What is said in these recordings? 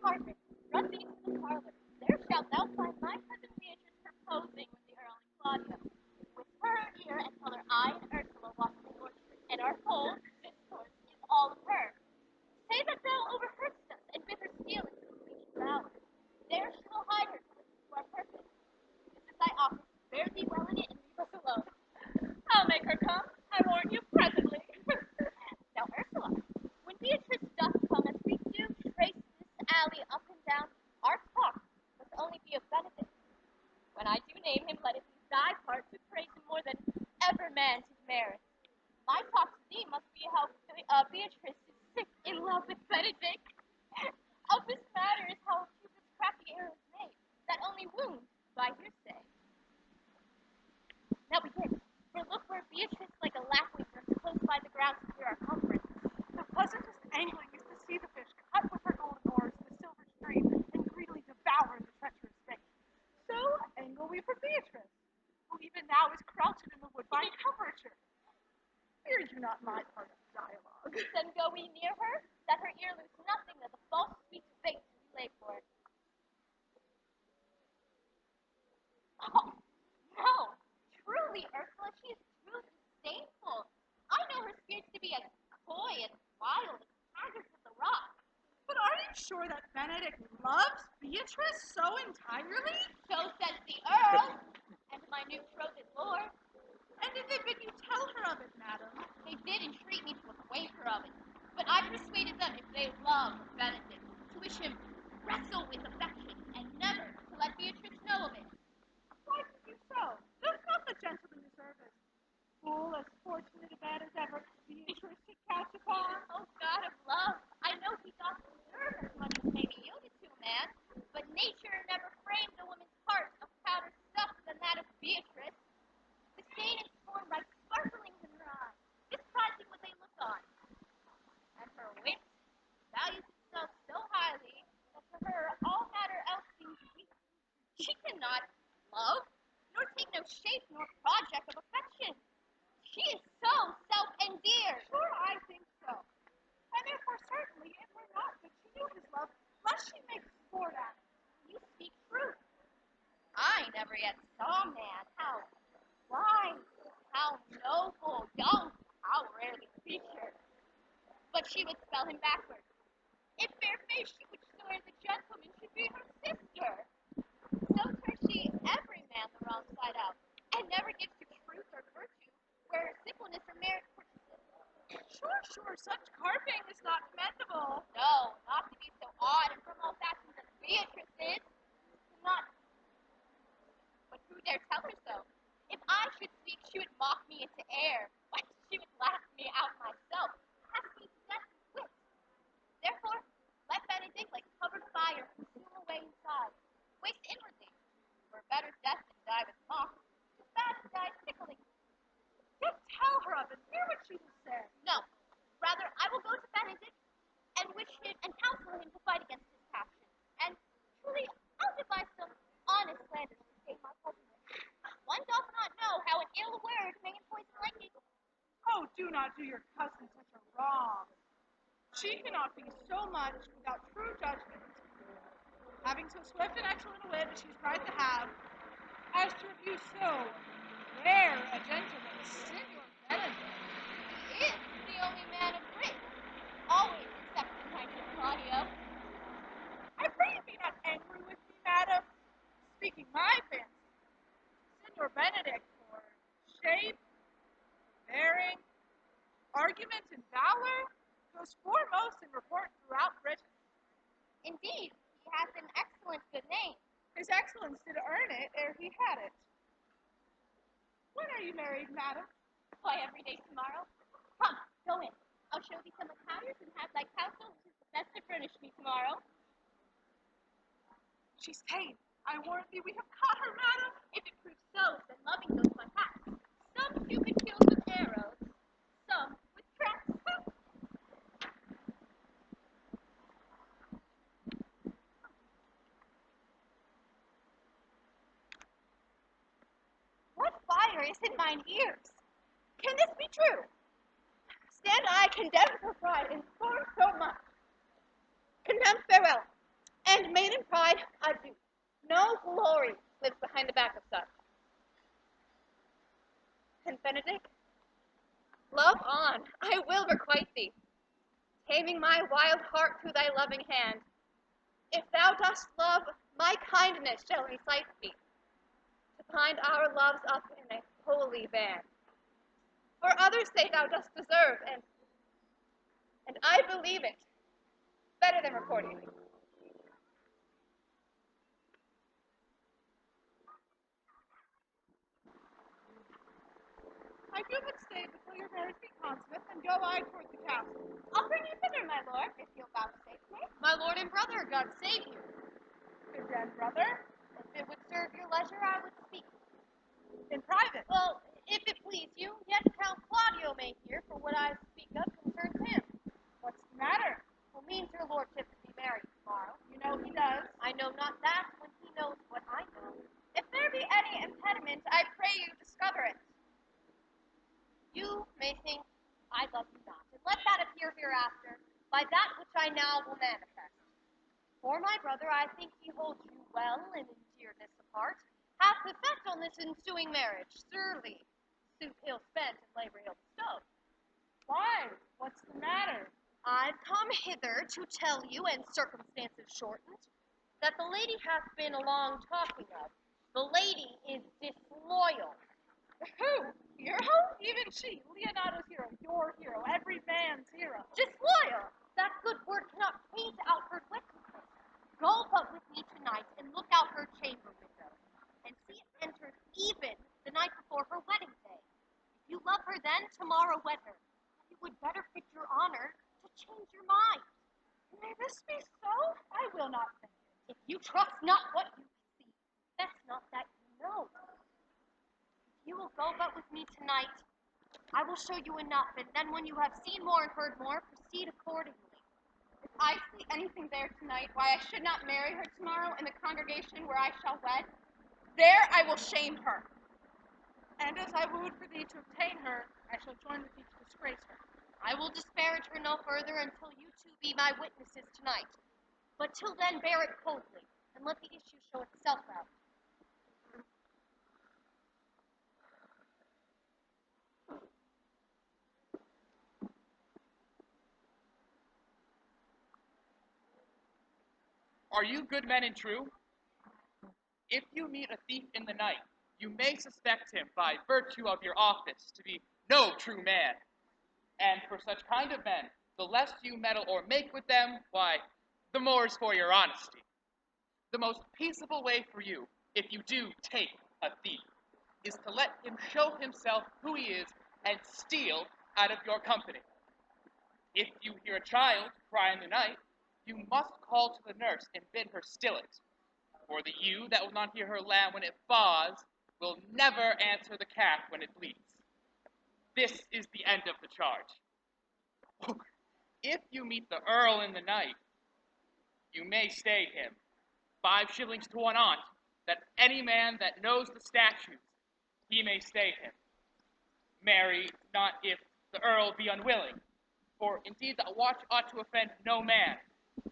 carpet, run thee to the parlor. There shalt thou find my cousin Beatrice proposing with the Earl and Claudia. With her ear and color, I and Ursula walk in the orchard, and our whole discourse is all of her. Say that thou overheardst us, and bid her steal into the Grecian bower. There she will hide herself to our purpose. This is thy office. Bear thee well in it, and leave us alone. I'll make her come. I warn you presently. Now, Ursula, when Beatrice doth come, as we do trace this alley up and down, our talk must only be of benefit. When I do name him, let it be thy part to praise him more than ever man did merit. My talk to thee must be how Beatrice is sick in love with Benedict. Of this matter is how Cupid's crafty arrow is made, that only wounds by hearsay. Now begin, for look where Beatrice like a lapwing runs close by the ground to hear our conference. The pleasantest angling is to see the fish cut with her golden oars the silver stream and greedily devour the treacherous bait. So angle we for Beatrice, who even now is crouched in the woodbine coverture. Fear you not my part of the dialogue. Then go we near her, that her ear lose nothing of the false sweet bait we lay for it. Oh, no, truly, Ursula, she is too disdainful. I know her spirits to be as coy and wild as tigers of the rock. But are you sure that Benedict loves Beatrice so entirely? So says the Earl, and my new betrothed lord. And did they bid you tell her of it, madam? They did entreat me to acquaint her of it, but I persuaded them, if they love Benedict, to wish him wrestle with affection, and never to let Beatrice know of it. Why did you so? Does not the gentleman deserve it? Full as fortunate a bed as ever Beatrice should couch upon. Oh, God of love, I know he doth deserve as much as may be yielded to a man, but nature never framed a woman's heart of prouder stuff than that of Beatrice. Disdain and scorn like sparklings in her eyes, despising what they look on. And her wit values itself so highly that to her all matter else seems weak. She cannot love, nor take no shape nor project of affection. She is so self-endeared. Sure, I think so. And therefore certainly it were not that she knew his love, lest she make sport at it. You speak truth. I never yet saw a man how wise, how noble, young, how rarely featured. But she would spell him backward. In fair face she would swear the gentleman should be her sister. So turns she every man the wrong side out, and never gives to truth or virtue, where simpleness or merit purchases. Sure, such carping is not commendable. No, not to be so odd and from all fashions as Beatrice is. Not. But who dare tell her so? If I should speak, she would mock me into air. Why, she would laugh me out myself, have me death with wit. Therefore, let Benedict like covered fire consume away inside. Waste inwardly, for better death than die with mock. It's bad to die tickling. Yet tell her of it. Hear what she will say. No, rather I will go to Benedict and wish him and counsel him to fight against his passion. And truly, I'll devise some honest slander to save my cousin. One doth not know how an ill word may poison liking. Oh, do not do your cousin such a wrong. She cannot be so much without true judgment, having so swift and excellent a wit as she's tried to have, as to review so rare a gentleman, Signor Benedict. He is the only man of wit, always excepting my dear Claudio. I pray you be not angry with me, madam, speaking my fancy. Signor Benedict for shape, bearing, argument, and valor goes foremost in report throughout Britain. Indeed, he hath an excellent good name. His excellence did earn it ere he had it. When are you married, madam? Why, every day tomorrow. Come, go in. I'll show thee some attires and have thy counsel, which is the best to furnish me tomorrow. She's tame. I warn thee, we have caught her, madam. If it proves so, then loving goes my path. Some Cupid kills with arrows, some with traps. What fire is in mine ears? Can this be true? Stand I condemned for pride and scorn so much. Condemned, farewell. And maiden pride, adieu. No glory lives behind the back of such. And Benedict, love on, I will requite thee, taming my wild heart through thy loving hand. If thou dost love, my kindness shall recite thee, to bind our loves up in a holy band. For others say thou dost deserve, and I believe it, better than reporting thee. I do but stay before your marriage be consummate, and go I toward the castle. I'll bring you thither, my lord, if you'll vouchsafe me. My lord and brother, God save you. Good then, brother. If it would serve your leisure, I would speak. In private. Well, if it please you, yet Count Claudio may hear, for what I speak of concerns him. What's the matter? Well, means your lordship to be married tomorrow. You know he does. I know not that when he knows what I know. If there be any impediment, I pray you discover it. You may think I love you not, and let that appear hereafter by that which I now will manifest. For my brother, I think he holds you well and in dearness apart, hath effect on this ensuing marriage, surely, suit ill spent and labor ill bestowed. Why? What's the matter? I've come hither to tell you, and circumstances shortened, that the lady hath been a long talking of. The lady is disloyal. Who? Hero? Even she, Leonardo's hero, your hero, every man's hero. Disloyal! That good word cannot paint outward wickedness. Go but with me tonight and look out her chamber window, and see it entered even the night before her wedding day. If you love her then, tomorrow wed her. And it would better fit your honor to change your mind. May this be so? I will not think it. If you trust not what you see, that's not that you know. If you will go but with me tonight, I will show you enough, and then when you have seen more and heard more, proceed accordingly. If I see anything there tonight, why I should not marry her tomorrow in the congregation where I shall wed, there I will shame her. And as I wooed for thee to obtain her, I shall join with thee to disgrace her. I will disparage her no further until you two be my witnesses tonight. But till then, bear it coldly, and let the issue show itself out. Are you good men and true? If you meet a thief in the night, you may suspect him by virtue of your office to be no true man. And for such kind of men, the less you meddle or make with them, why, the more is for your honesty. The most peaceable way for you, if you do take a thief, is to let him show himself who he is and steal out of your company. If you hear a child cry in the night, you must call to the nurse and bid her still it. For the ewe that will not hear her lamb when it faws will never answer the calf when it bleats. This is the end of the charge. If you meet the earl in the night, you may stay him 5 shillings to 1 aunt, that any man that knows the statutes, he may stay him. Marry not if the earl be unwilling, for indeed that watch ought to offend no man,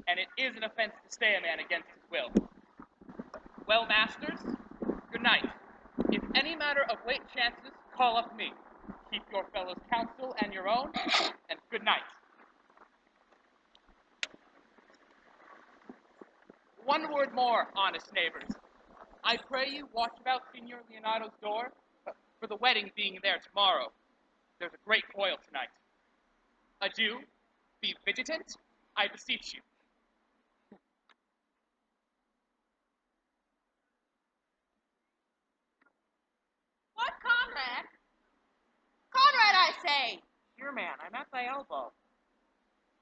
and it is an offense to stay a man against his will. Well, masters, good night. If any matter of late chances, call up me. Keep your fellows' counsel and your own, and good night. One word more, honest neighbors. I pray you watch about Signor Leonardo's door, for the wedding being there tomorrow. There's a great coil tonight. Adieu. Be vigilant, I beseech you. What, Conrad? Conrad, I say! Here, man, I'm at thy elbow.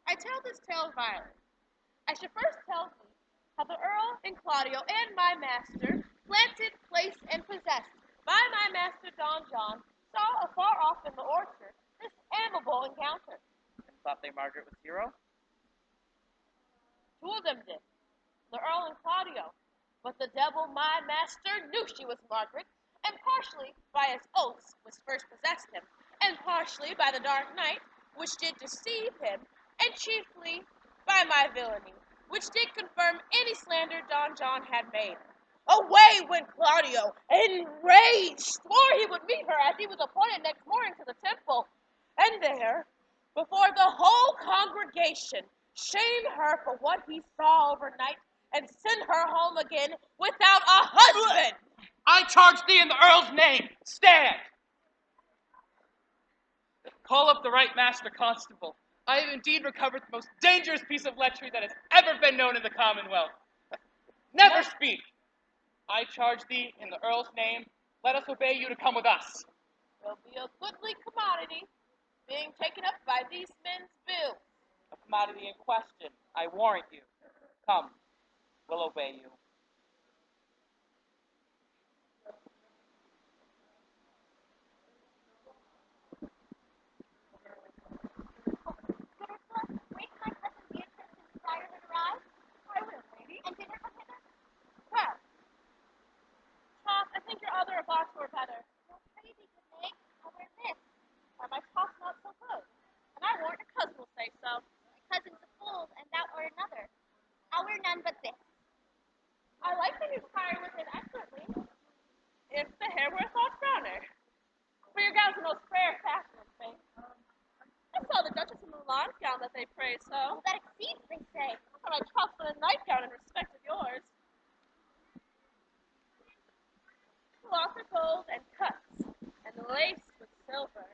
I tell this tale of violence. I should first tell thee how the Earl and Claudio and my master, planted, placed, and possessed by my master Don John, saw afar off in the orchard this amiable encounter. And thought they Margaret was hero? 2 of them did, the Earl and Claudio. But the devil, my master, knew she was Margaret, and partially by his oaths which first possessed him, and partially by the dark night which did deceive him, and chiefly by my villainy, which did confirm any slander Don John had made. Away went Claudio, enraged, swore he would meet her as he was appointed next morning to the temple, and there, before the whole congregation, shame her for what he saw overnight, and send her home again without a husband. I charge thee in the Earl's name. Stand! Call up the right master constable. I have indeed recovered the most dangerous piece of lechery that has ever been known in the Commonwealth. Never speak! I charge thee in the Earl's name, let us obey you to come with us. Will be a goodly commodity, being taken up by these men's bills. A commodity in question, I warrant you. Come, we'll obey you. Wait till my cousin Beatrice and desire her to rise? I will, lady. And dinner come hither? Well, Tom, I think your other box were better. Well, pray thee, good Meg, I'll wear this. Are my talk's not so good? And I warrant your cousin will say so. My cousin's a fool, and thou art another. I'll wear none but this. I like that you tie with it excellently. If the hair were a thought browner. For your gown's the most fair fashion of things. I saw the Duchess of Milan's gown that they praise so. That exceeds, they say. And I trust in a nightgown in respect of yours. Cloth of gold and cuts, and laced with silver,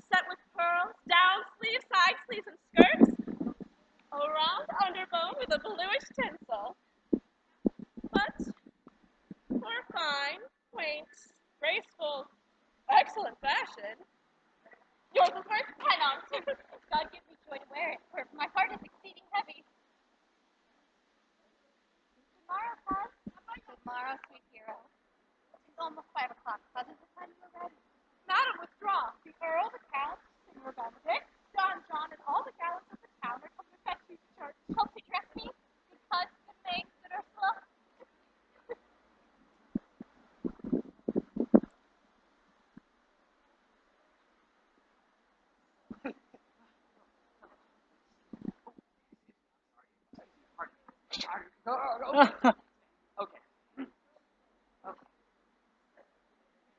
set with pearls, down sleeves, side sleeves, and skirts, a round underbone with a bluish tinsel. But for fine, quaint, graceful, excellent fashion, yours is worth 10 on. God give me joy to wear it, for my heart is exceeding heavy. Tomorrow, cuz. Tomorrow, sweet hero. It's almost 5 o'clock, cousin. What time you ready? Madam, withdraw. The Earl, the Count, Senor Benedict, Don John, and all the gallants of the town are come to fetch you to church. Hope to dress me, because good Meg, good Ursula. Okay.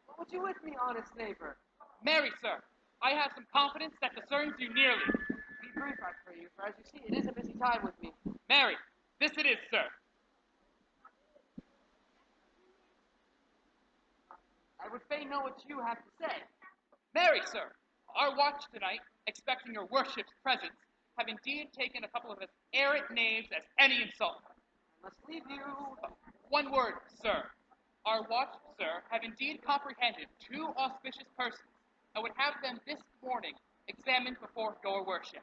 What would you with me, honest neighbor? Marry, sir, I have some confidence that discerns you nearly. Be brief, I pray you, for as you see, it is a busy time with me. Marry, this it is, sir. I would fain know what you have to say. Marry, sir, our watch tonight, expecting your worship's presence, have indeed taken a couple of as errant knaves as any insult. I must leave you. One word, sir. Our watch, sir, have indeed comprehended 2 auspicious persons, and would have them this morning examined before your worship.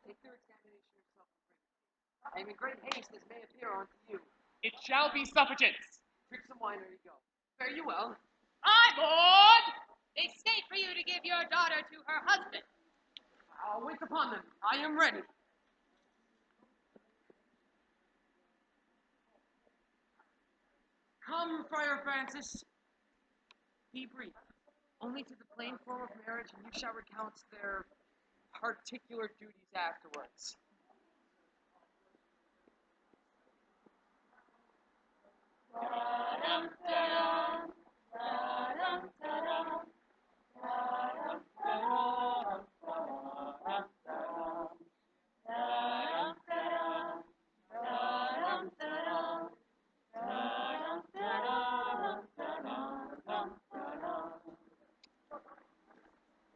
Take your examination yourself in privacy. I am in great haste, as may appear unto you. It shall be suffragance. Drink some wine, or you go. Fare you well. Aye, lord! They state for you to give your daughter to her husband. I'll wait upon them. I am ready. Come, Friar Francis. Be brief. Only to the plain form of marriage, and you shall recount their particular duties afterwards.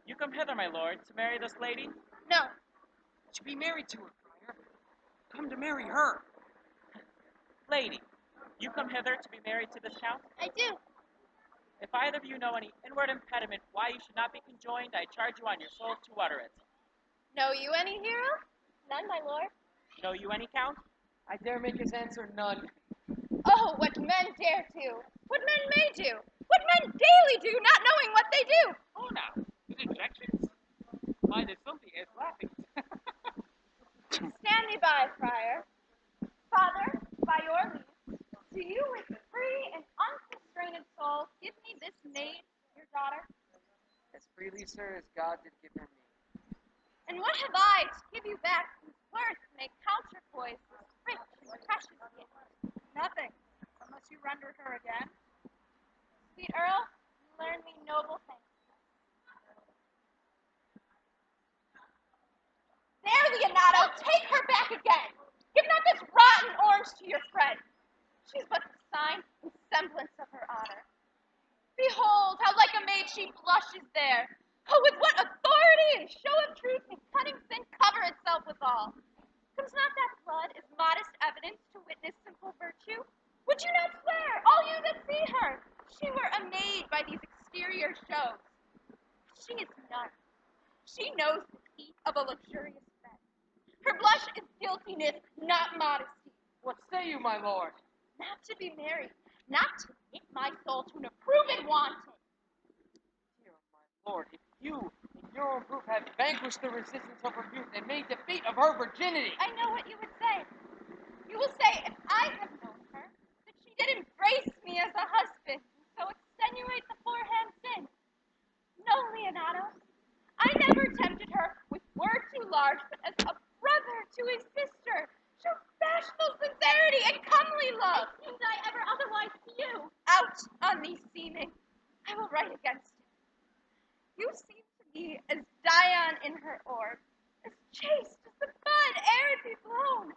You come hither, my lord, to marry this lady? No, To be married to her, Friar. Come to marry her. Lady, you come hither to be married to this count? I do. If either of you know any inward impediment why you should not be conjoined, I charge you on your soul to utter it. know you any hero? None, my lord. Know you any count? I dare make his answer none. Oh, what men dare to, what men may do, what men daily do, not knowing what they do. Oh, now, with objections? Why, there's something is laughing. Stand thee by, friar. Father, by your leave, do you with free and unconstrained soul give me this maid, your daughter? As freely, sir, as God did give her me. And what have I to give you back whose worth may counterpoise this rich What touches it? Nothing, unless you render her again. Sweet Earl, learn me noble things. There, Leonato, take her back again. Give not this rotten orange to your friend. She's but the sign and semblance of her honor. Behold, how like a maid she blushes there. Oh, with what authority and show of truth and cunning sin cover itself withal. Comes not that blood as modest evidence to witness simple virtue? Would you not swear, all you that see her, she were a maid by these exterior shows? She is none. She knows the heat of a luxurious bed. Her blush is guiltiness, not modesty. What say you, my lord? Not to be married, not to knit my soul to an approved wanton. Dear my lord, if you, in your own proof, have vanquished the resistance of her youth and made defeat of her virginity. I know what you would say. You will say, if I have known her, that she did embrace me as a husband, and so extenuate the forehand sin. No, Leonato, I never tempted her with word too large, but as a brother to his sister. Show bashful sincerity and comely love. Did I ever otherwise to you? Out on thee seeming. I will write against it. You seem to me as Dion in her orb, as chaste as the bud ere it be blown.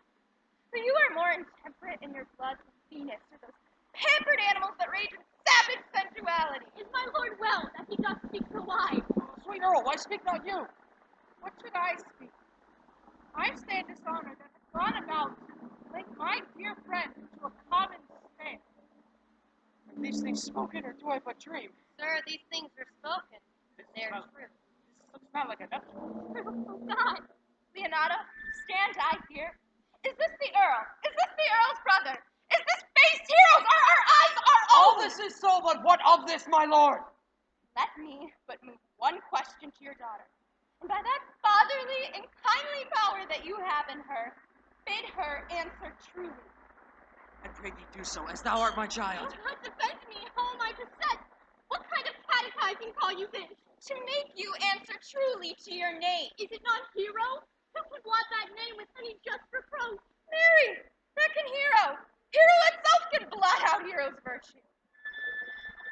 For you are more intemperate in your blood than Venus, or those pampered animals that rage in savage sensuality. Is my lord well that he doth speak so wise? Sweet Earl, why speak not you? What should I speak? I stand dishonored that have gone about to link my dear friend into a common snare. Are these things spoken, or do I but dream? Sir, these things are spoken. They're true. This looks not like a nuptial. Oh, God. Leonato, stand I here? Is this the Earl? Is this the Earl's brother? Is this base heroes? Our eyes are All open! this is so, but what of this, my lord? Let me but move one question to your daughter. And by that fatherly and kindly power that you have in her, bid her answer truly. I pray thee do so, as thou art my child. Not defend me, whom I possess. What kind of catechizing call you this? To make you answer truly to your name. Is it not Hero? Who could blot that name with any just reproach? Mary, reckon Hero. Hero itself can blot out Hero's virtue.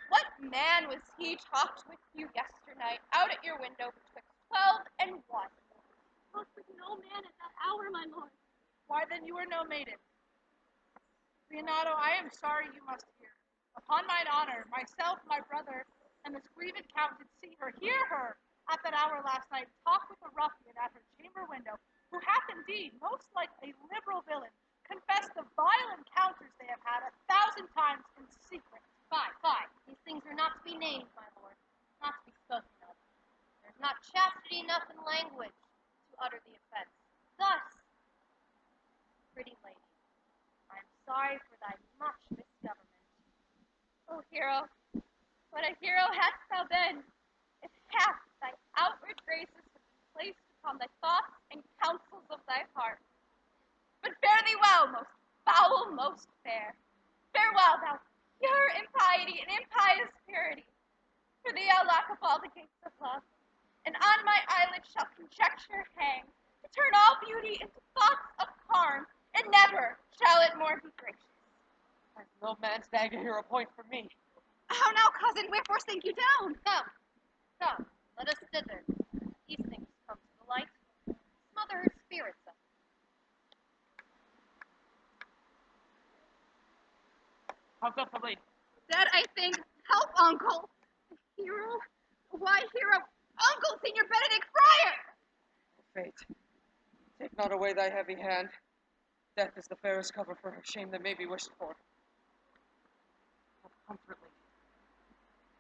What man was he talked with you yesternight out at your window betwixt 12 and 1? Talked with no man at that hour, my lord. Why then you are no maiden. Leonato, I am sorry you must hear. Upon mine honor, myself, my brother, and this grieved count did see her, hear her, at that hour last night, talk with a ruffian at her chamber window, who hath indeed, most like a liberal villain, confessed the vile encounters they have had 1,000 times in secret. Fie. These things are not to be named, my lord, not to be spoken of. There's not chastity enough in language to utter the offense. Thus, pretty lady, I am sorry for thy much misgovernment. O hero, what a hero hast thou been, if half thy outward graces have been placed upon thy thoughts and counsels of thy heart. But fare thee well, most foul, most fair. Farewell, thou pure impiety and impious purity. For thee I'll lock up all the gates of love, and on my eyelid shall conjecture hang, to turn all beauty into thoughts of harm, and never shall it more be gracious. Has no man's dagger here a point for me? How now, cousin, wherefore sink you down? Come, let us thither. These things come to the light. Smother her spirits up. How's up the lady? Dead, I think. Help, uncle. Hero? Why, hero? Uncle, Senior Benedict Friar! Fate, take not away thy heavy hand. Death is the fairest cover for her shame that may be wished for. Have comfort, lady.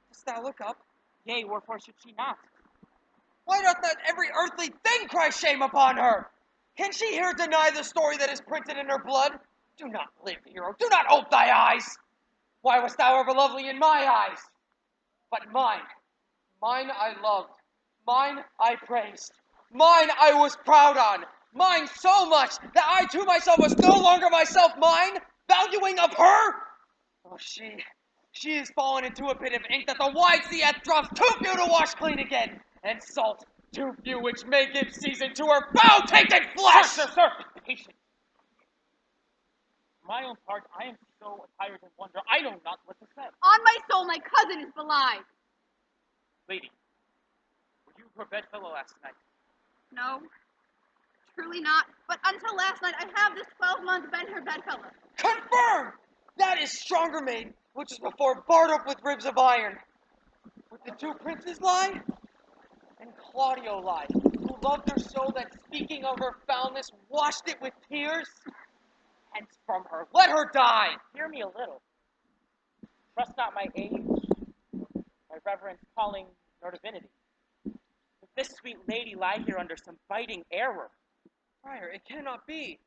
Dost thou look up? Yea, wherefore should she not? Why doth not every earthly thing cry shame upon her? Can she here deny the story that is printed in her blood? Do not live, hero. Do not ope thy eyes. Why wast thou ever lovely in my eyes? But mine I loved. Mine I praised. Mine I was proud on. Mine so much that I to myself was no longer myself mine, valuing of her. Oh, she is fallen into a pit of ink that the wide sea hath dropped too few to wash clean again, and salt too few which may give season to her foul-tainted flesh. Sir, patient. For my own part, I am so attired in wonder, I know not what to say. On my soul, my cousin is belied. Lady, were you her bedfellow last night? No, truly not. But until last night, I have this 12 months been her bedfellow. Confirmed! That is stronger made, which is before barred up with ribs of iron. Would the two princes lie? And Claudio lie, who loved her so that speaking of her foulness washed it with tears? Hence from her, let her die! Hear me a little. Trust not my age, my reverence calling, nor divinity. If this sweet lady lie here under some biting error. Friar, it cannot be.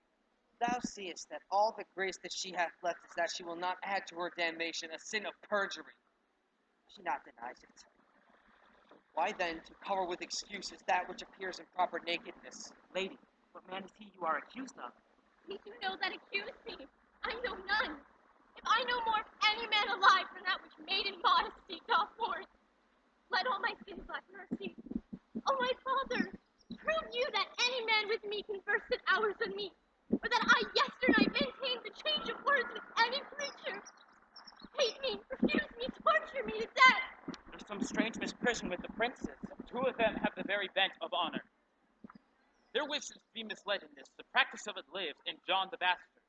Thou seest that all the grace that she hath left is that she will not add to her damnation a sin of perjury. She not denies it. Why then to cover with excuses that which appears in proper nakedness? Lady, what man is he you are accused of? He who knows that accused me, I know none. If I know more of any man alive than that which maiden modesty doth forth, let all my sins lack mercy. O my father, prove you that any man with me conversed hours of me, or that I yesternight maintained the change of words with any creature. Hate me, refuse me, torture me to death. There's some strange misprision with the princes. Two of them have the very bent of honor. Their wish is to be misled in this. The practice of it lives in John the Bastard,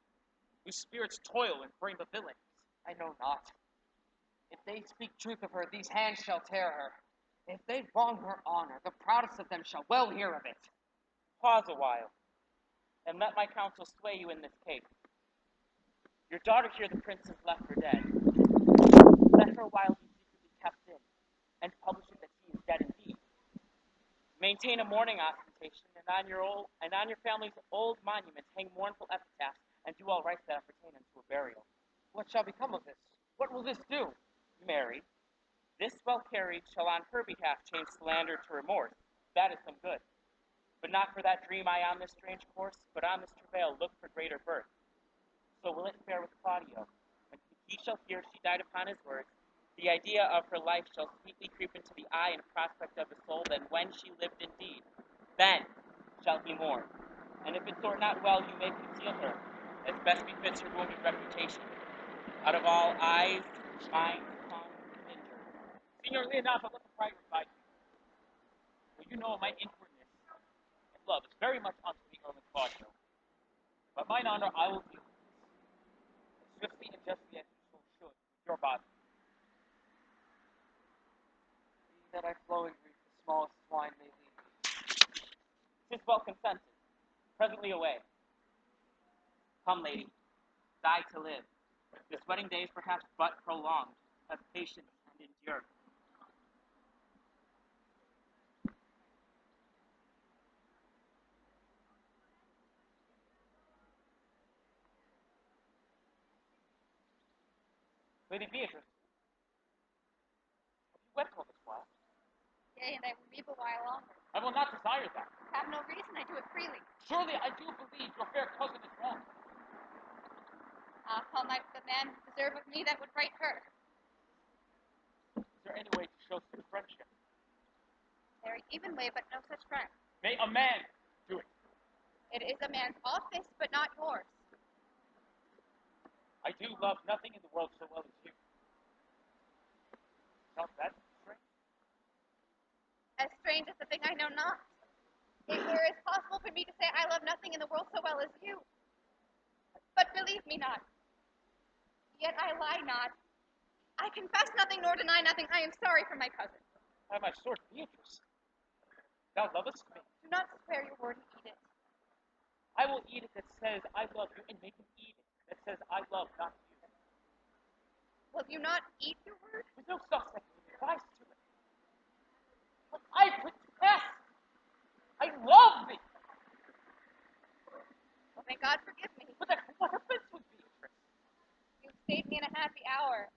whose spirits toil in frame of villains. I know not. If they speak truth of her, these hands shall tear her. If they wrong her honor, the proudest of them shall well hear of it. Pause a while, and let my counsel sway you in this case. Your daughter here the princes left for dead. Let her while be secretly kept in, and publish it that she is dead indeed. Maintain a mourning ostentation, and on your family's old monument hang mournful epitaphs, and do all rites that appertain unto a burial. What shall become of this? What will this do? Mary, this well carried shall on her behalf change slander to remorse. That is some good. But not for that dream I on this strange course, but on this travail look for greater birth. So will it fare with Claudio. When he shall hear she died upon his words, the idea of her life shall sweetly creep into the eye and prospect of his soul, than when she lived indeed. Then shall he mourn. And if it sort not well, you may conceal her, as best befits her wounded reputation. Out of all eyes, minds, tongues, and injuries. Signor Leonato, let the friar invite you. For you know my inwardness and love is very much unto the Earl of Claudio. But mine honor I will deal with, as swiftly and justly as you so should, with your body. See that I flowing grief, the smallest swine may lead me. 'Tis well consented. Presently away. Come, lady, die to live. This wedding day is perhaps but prolonged. Have patience and endure. Lady Beatrice, have you wept all this while? Yea, and I will weep a while longer. I will not desire that. Have no reason, I do it freely. Surely I do believe your fair cousin is wrong. How might the man deserve of me that would right her? Is there any way to show such friendship? Very even way, but no such friend. May a man do it. It is a man's office, but not yours. I do love nothing in the world so well as you. Not that strange? As strange as the thing I know not. It were as possible for me to say I love nothing in the world so well as you. But believe me not. Yet I lie not. I confess nothing nor deny nothing. I am sorry for my cousin. By my sword, Beatrice. Thou lovest me. Do not swear your word and eat it. I will eat it that says I love you, and make him eat it that says I love not you. Will you not eat your word? With no suspect advice to it. But I protest. I love thee. Well, may God forgive me. But then what offense would Beatrice? You saved me in a happy hour.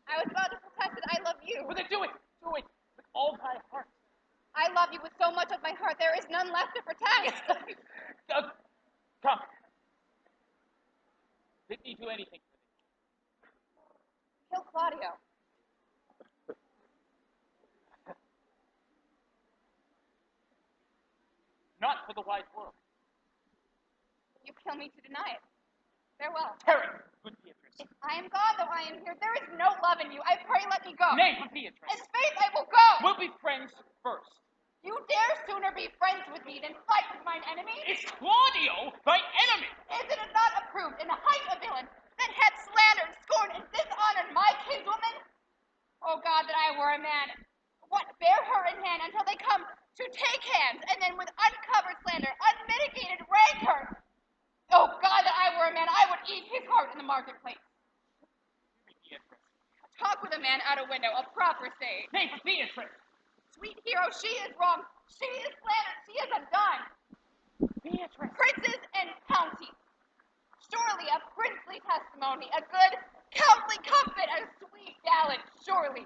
I was about to protest that I love you. But then do it with all my heart. I love you with so much of my heart, there is none left to protest. Come. Bid me do anything for thee. Kill Claudio. Not for the wide world. You kill me to deny it. Farewell. Tarry, good Beatrice. If I am God, though I am here, there is no love in you. I pray let me go. Nay, good Beatrice. In faith, I will go. We'll be friends first. You dare sooner be friends with me than fight with mine enemy? Is Claudio thy enemy? Is it not approved in the height of villain that hath slandered, scorned, and dishonored my kinswoman? Oh God, that I were a man. What, bear her in hand until they come to take hands, and then with uncovered slander, unmitigated rancor. Oh God, that I were a man, I would eat his heart in the marketplace. Beatrice. Talk with a man out a window, a proper sage. Nay, Beatrice. Sweet hero, she is wrong. She is slandered. She is undone. Beatrice. Princes and counties. Surely a princely testimony, a good countly comfort, a sweet gallant, surely.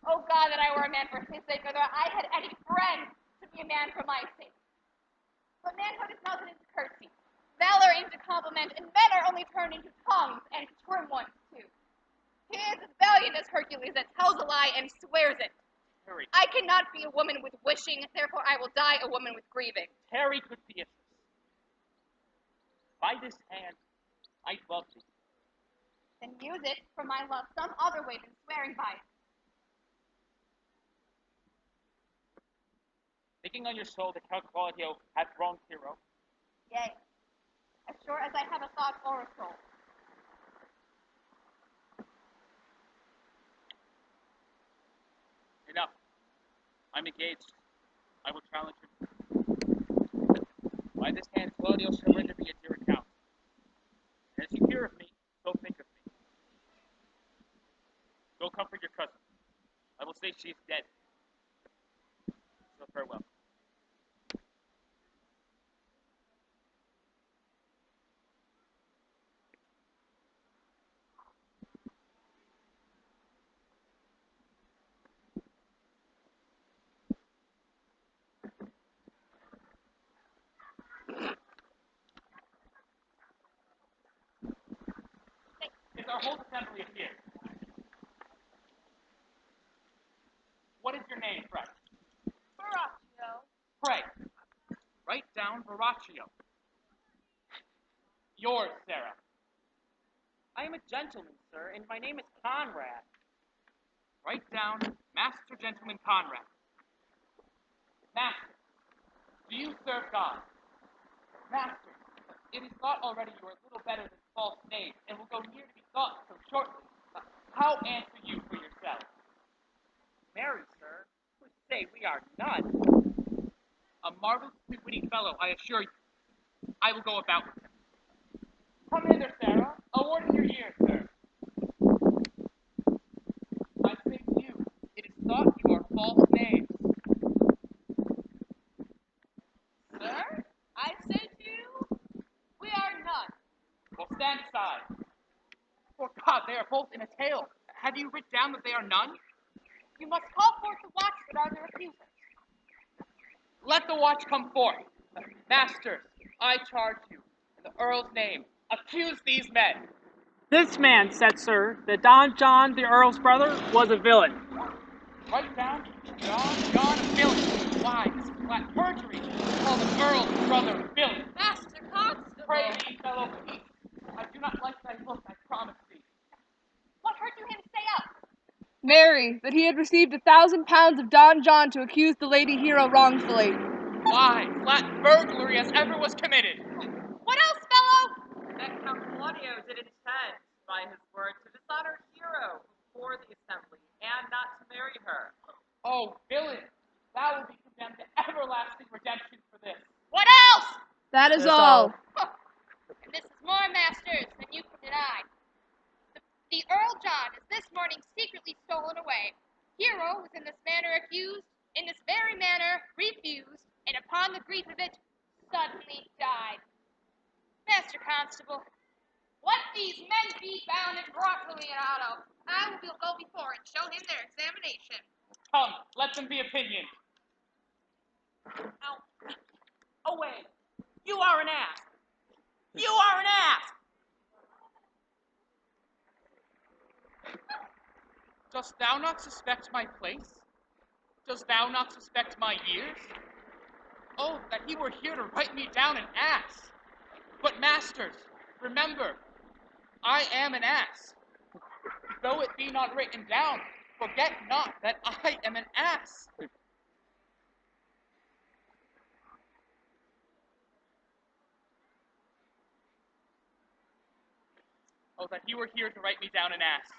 Oh God, that I were a man for his sake, or that I had any friend to be a man for my sake. But manhood is melted into courtesy, valor into compliment, and men are only turned into tongues, and trim ones too. He is as valiant as Hercules that tells a lie and swears it. Tarry. I cannot be a woman with wishing, therefore I will die a woman with grieving. Tarry, good Beatrice. By this hand, I love thee. Then use it for my love some other way than swearing by it. Thinking on your soul that Count Claudio hath wronged Hero, Yea, as sure as I have a thought or a soul. enough. I'm engaged. I will challenge him. By this hand, Claudio shall render me a dear account. And as you hear of me, so think of me. Go comfort your cousin. I will say she is dead. So farewell. Is our whole assembly here? What is your name, Fred? Horatio. Pray, write down Verrocchio. Yours, Sarah. I am a gentleman, sir, and my name is Conrad. Write down Master Gentleman Conrad. Master, do you serve God? Master, it is thought already you are a little better than false knaves, and will go near to be thought so shortly. How answer you for yourself? Marry, sir, who say we are none. A marvelously witty fellow, I assure you. I will go about with him. Come hither, Sarah. A word in your ear, sir. I say to you, it is thought you are false knaves. Sir, I say to you, we are none. Well, stand aside. For God, they are both in a tale. Have you writ down that they are none? You must call forth the watch that are the accusers. Let the watch come forth. Masters, I charge you, in the Earl's name, accuse these men. This man said, sir, that Don John, the Earl's brother, was a villain. Write down John Villain. Why, this is flat perjury. Call the Earl's brother Villain. Master Constable. Pray thee, fellow, peace. I do not like thy look, I promise thee. What hurt you him say out? Marry, that he had received 1,000 pounds of Don John to accuse the Lady Hero wrongfully. Why, flat burglary as ever was committed. What else, fellow? That Count Claudio did intend, by his word, to dishonor Hero before the assembly, and not to marry her. Oh, villain, thou will be condemned to everlasting redemption for this. What else? That is That's all. And this is more, masters, than you can deny. The Earl John is this morning secretly stolen away. Hero was in this manner accused, in this very manner refused, and upon the grief of it, suddenly died. Master Constable, what these men be bound and brought to Leonardo, I will go before and show him their examination. Come, let them be opinioned. Away! You are an ass! You are an ass! Dost thou not suspect my place? Dost thou not suspect my years? Oh, that he were here to write me down an ass! But masters, Remember, I am an ass. Though it be not written down, forget not that I am an ass. Oh, that he were here to write me down an ass.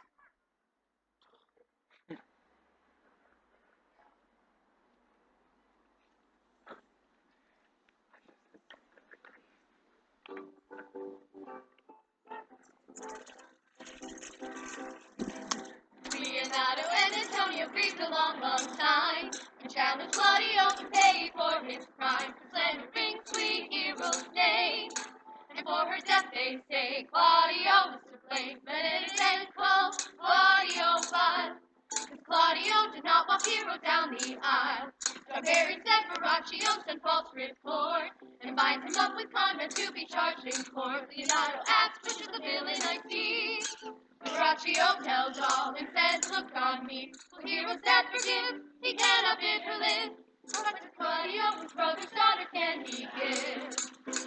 Leonardo and Antonio grieved a long, long time, and challenged Claudio to pay for his crime, for slandering sweet hero's name. And for her death they say Claudio is to blame, but it is then called Claudio blood. Cause Claudio did not walk hero down the aisle. Barbarians said Borachio sent false report, and binds him up with conduct to be charged in court. Leonardo asks, which is the villain I see? Borachio tells all and says, look on me. Will hero's death forgive? He cannot bid her live. But to Claudio, his brother's daughter can he give?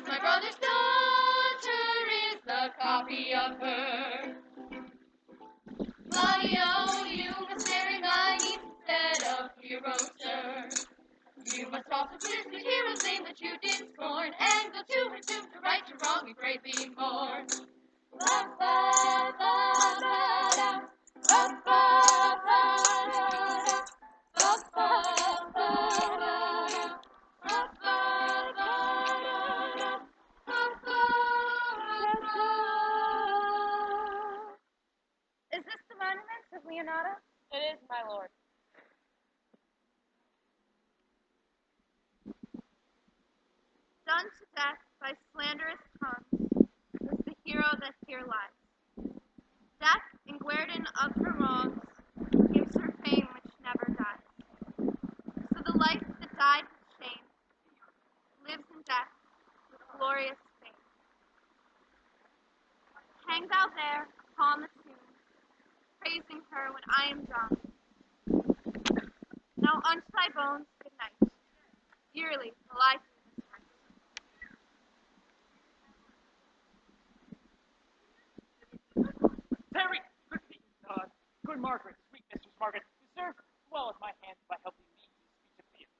My brother's daughter is the copy of her. Claudio, you must marry my niece instead of hero, sir. You must also kiss the hero's name that you did scorn, and go to her tomb to right your wrong and greatly mourn. Ba ba ba ba da, ba ba ba da da, ba ba ba da da, ba ba ba da da, ba ba ba. Is this the monument of Leonardo? It is, my lord. Done to death by slanderous tongues was the hero that here lies. Death in guerdon of her wrongs gives her fame which never dies. So the life that died with shame lives in death with glorious fame. Hang thou there upon the tomb, praising her when I am done. Now unto thy bones good night. Dearly will I do this right. Very good, good Margaret, sweet Mistress Margaret, deserve as well as my hand by helping me to speech of theatre.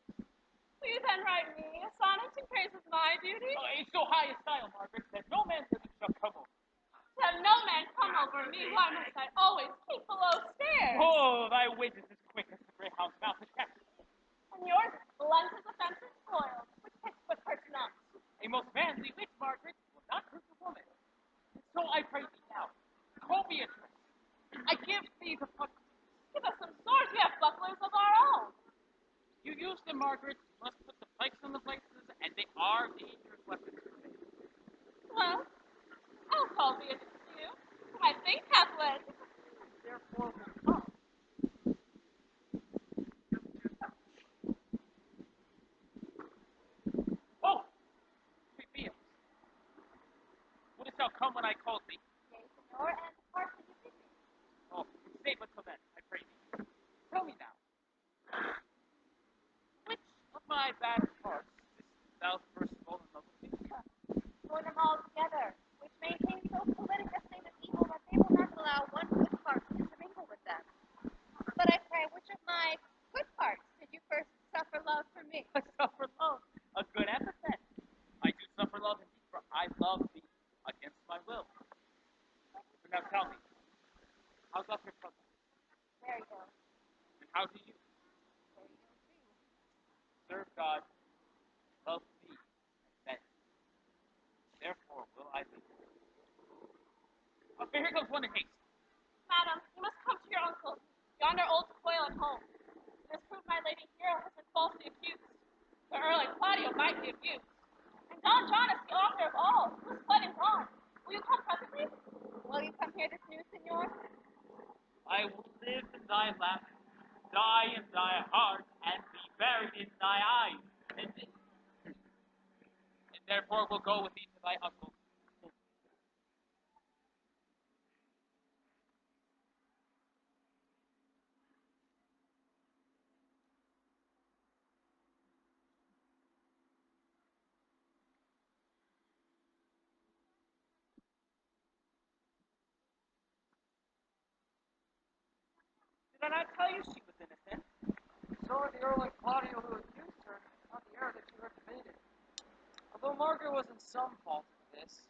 Will you then write me a sonnet in praise of my beauty? In so high a style, Margaret, that no man's living shall come over. Let no man come over me, why must I always keep below stairs? Oh, thy wit is as quick as the greyhound's mouth that catches. And yours blunt as a fencer's foil, which hits but hurts not. A most manly wit, Margaret, will not hurt a woman. And so I pray thee now, call Beatrice. I give thee the buckler. Give us some swords, we have bucklers of our own. You use them, Margaret, you must put the pikes on the places, and they are dangerous weapons for me. Well, I'll call Beatrice to you, whom I think hath led. Therefore will come. Oh, sweet Beatrice, wouldst thou come when I called thee? Yea, Senor, and depart when you bid me. Oh, stay but till then, I pray thee. Tell me now, which of my bad parts didst thou first fall in love with me? Join them all together, which maintain so politic a state of evil that they will not allow one good part to intermingle with them. But I pray, which of my good parts did you first suffer love for me? I suffer love, a good epithet. I do suffer love indeed, for I love thee against my will. So now tell me, how doth your cousin? Very ill. And how do you? Very ill too. Serve God, love thee, and then. Therefore will I leave. Okay, here comes one in haste. Madam, you must come to your uncle, yonder old toil at home. It has proved my lady hero has been falsely accused. The Earl and Claudio might be abused. And Don John is the author of all, whose blood is on. Will you come presently? Will you come here this new, senor? I will live in thy lap, die in thy heart, and be buried in thy eyes. And therefore will go with thee to thy uncle. Then I tell you she was innocent. So are the Earl and Claudio who accused her, not the error that you heard debated. Although Margaret was in some fault in this,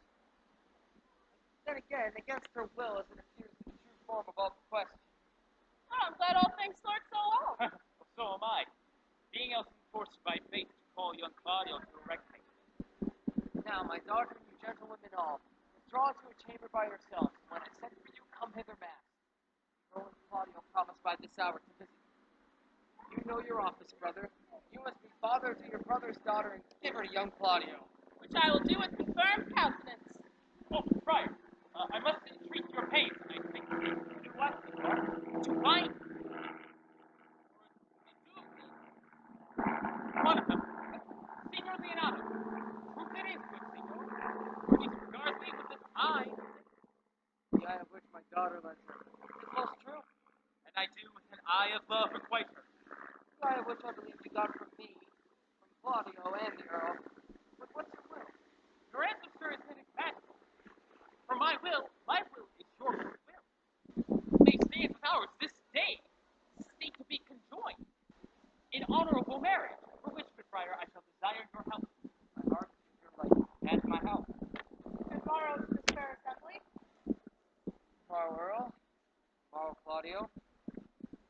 then again, against her will as it appears in the true form of all the question. Oh, I'm glad all things start so well. Well, so am I. Being else enforced by fate to call young Claudio to a reckoning. Now, my daughter and you gentlewomen all, withdraw to a chamber by yourselves, and when I send for you, come hither mass. Earl and Claudio promise by this hour to visit you. You know your office, brother. You must be father to your brother's daughter and give her to young Claudio. Which I will do with confirmed countenance. Oh, Friar, I must entreat your pains, I think. To what? To mine? One of them, Signor Leonardo. Truth it is, good Signor. Please regard me with this eye. The eye of which my daughter lends her. Is most true. And I do with an eye of love requite her. The eye of which I believe you got from me, from Claudio and the Earl. But what's your will? Your answer, sir, is enigmatical. For my will is your will. They stand with ours this day, state to be conjoined in honorable marriage, for which, good friar, I shall desire your help. My heart is your life, and my help. Tomorrow to the fair assembly. Tomorrow, Earl. Tomorrow, Claudio.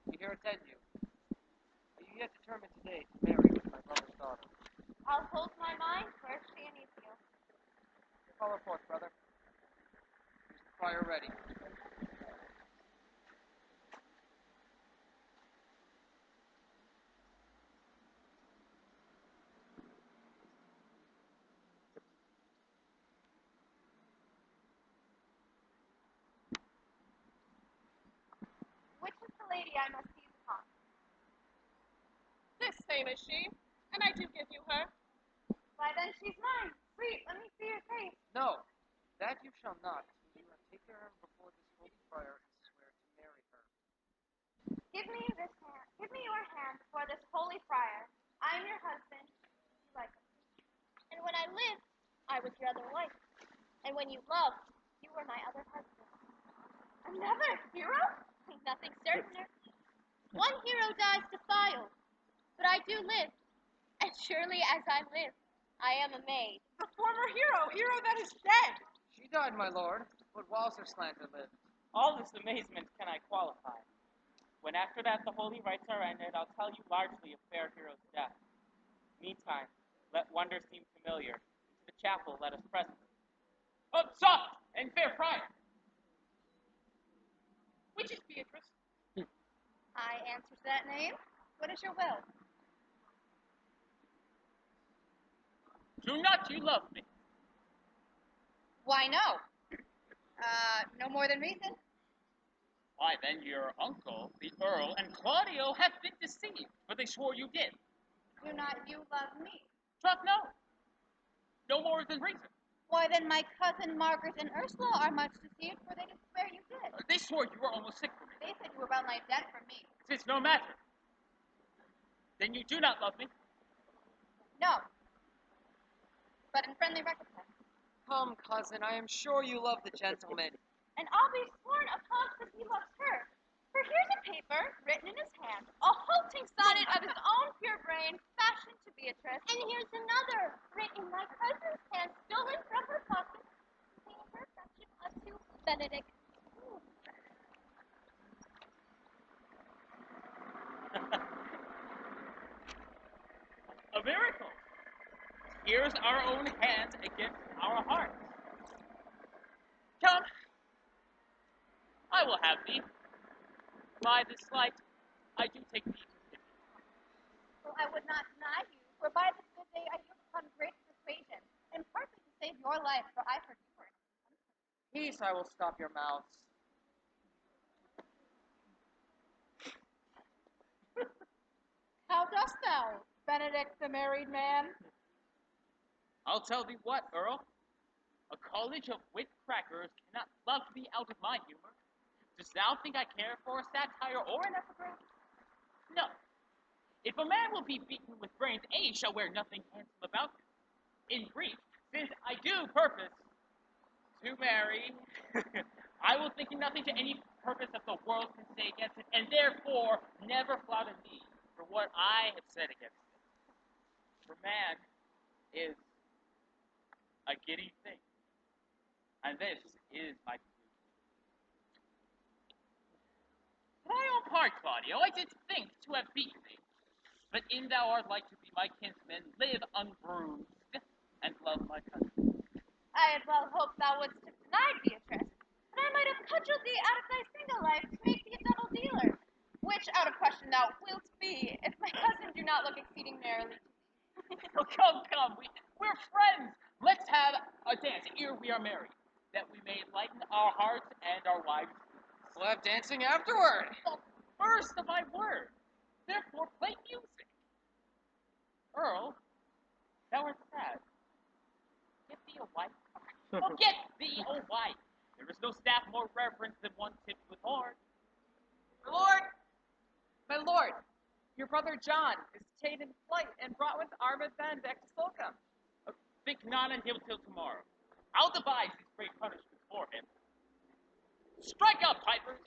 We here attend you. Are you yet determined today to marry with my brother's daughter? I'll hold my mind where she needs you. Follow forth, brother. Is the fire ready? Which is the lady I must seize upon? This same is she, and I do give you her. Why, then she's mine. Sweet, let me see your face. No, that you shall not. You have taken her before this holy friar and swear to marry her. Give me this hand. Give me your hand before this holy friar. I am your husband. You like it. And when I lived, I was your other wife. And when you loved, you were my other husband. Another hero? Nothing certainer. One hero dies defiled, but I do live. And surely as I live, I am a maid. The former hero that is dead. She died, my lord, but whilst her slander lived. All this amazement can I qualify. When after that the holy rites are ended, I'll tell you largely of fair hero's death. Meantime, let wonder seem familiar. To the chapel let us present. Oh, soft and fair friar. Which is Beatrice? I answer to that name. What is your will? Do not you love me? Why, no. No more than reason. Why, then your uncle, the Earl, and Claudio have been deceived, for they swore you did. Do not you love me? Troth, no. No more than reason. Why, then my cousin Margaret and Ursula are much deceived, for they did swear you did. They swore you were almost sick for me. They said you were well nigh dead for me. Tis no matter. Then you do not love me? No. But in friendly recompense. Come, cousin, I am sure you love the gentleman. And I'll be sworn upon that he loves her. For here's a paper, written in his hand, a halting sonnet of his own pure brain, fashioned to Beatrice. And here's another, written in my cousin's hand, stolen from her pocket, containing her affection unto Benedict. A miracle. Here's our own hands against our hearts. Come, I will have thee. By this light, I do take thee to pity. Well, I would not deny you, for by this good day I do upon great persuasion, and partly to save your life, for I heard you were in Peace, I will stop your mouths. How dost thou, Benedict the married man? I'll tell thee what, Earl. A college of wit crackers cannot love me out of my humor. Dost thou think I care for a satire or an epigram? No. If a man will be beaten with brains, age shall wear nothing handsome about him. In brief, since I do purpose to marry, I will think nothing to any purpose that the world can say against it, and therefore never flouted me for what I have said against it. For man is a giddy thing, and this is my conclusion. For my own part, Claudio, I did think to have beaten thee, but in thou art like to be my kinsman, live unbruised, and love my country. I had well hoped thou wouldst have denied Beatrice, and I might have cudgeled thee out of thy single life to make thee a double dealer, which out of question thou wilt be, if my cousin do not look exceeding merrily to thee. Oh, come, we're friends. Let's have a dance ere we are married, that we may lighten our hearts and our wives' spirits. We'll have dancing afterward. Well, first of my word, therefore play music. Earl, thou art sad. Get thee a wife. Oh, get thee a wife. There is no staff more reverence than one tipped with horn. My lord, your brother John is ta'en in flight and brought with armed men back to Sulcombe. Think not on him till tomorrow. I'll devise these great punishments for him. Strike up, pipers!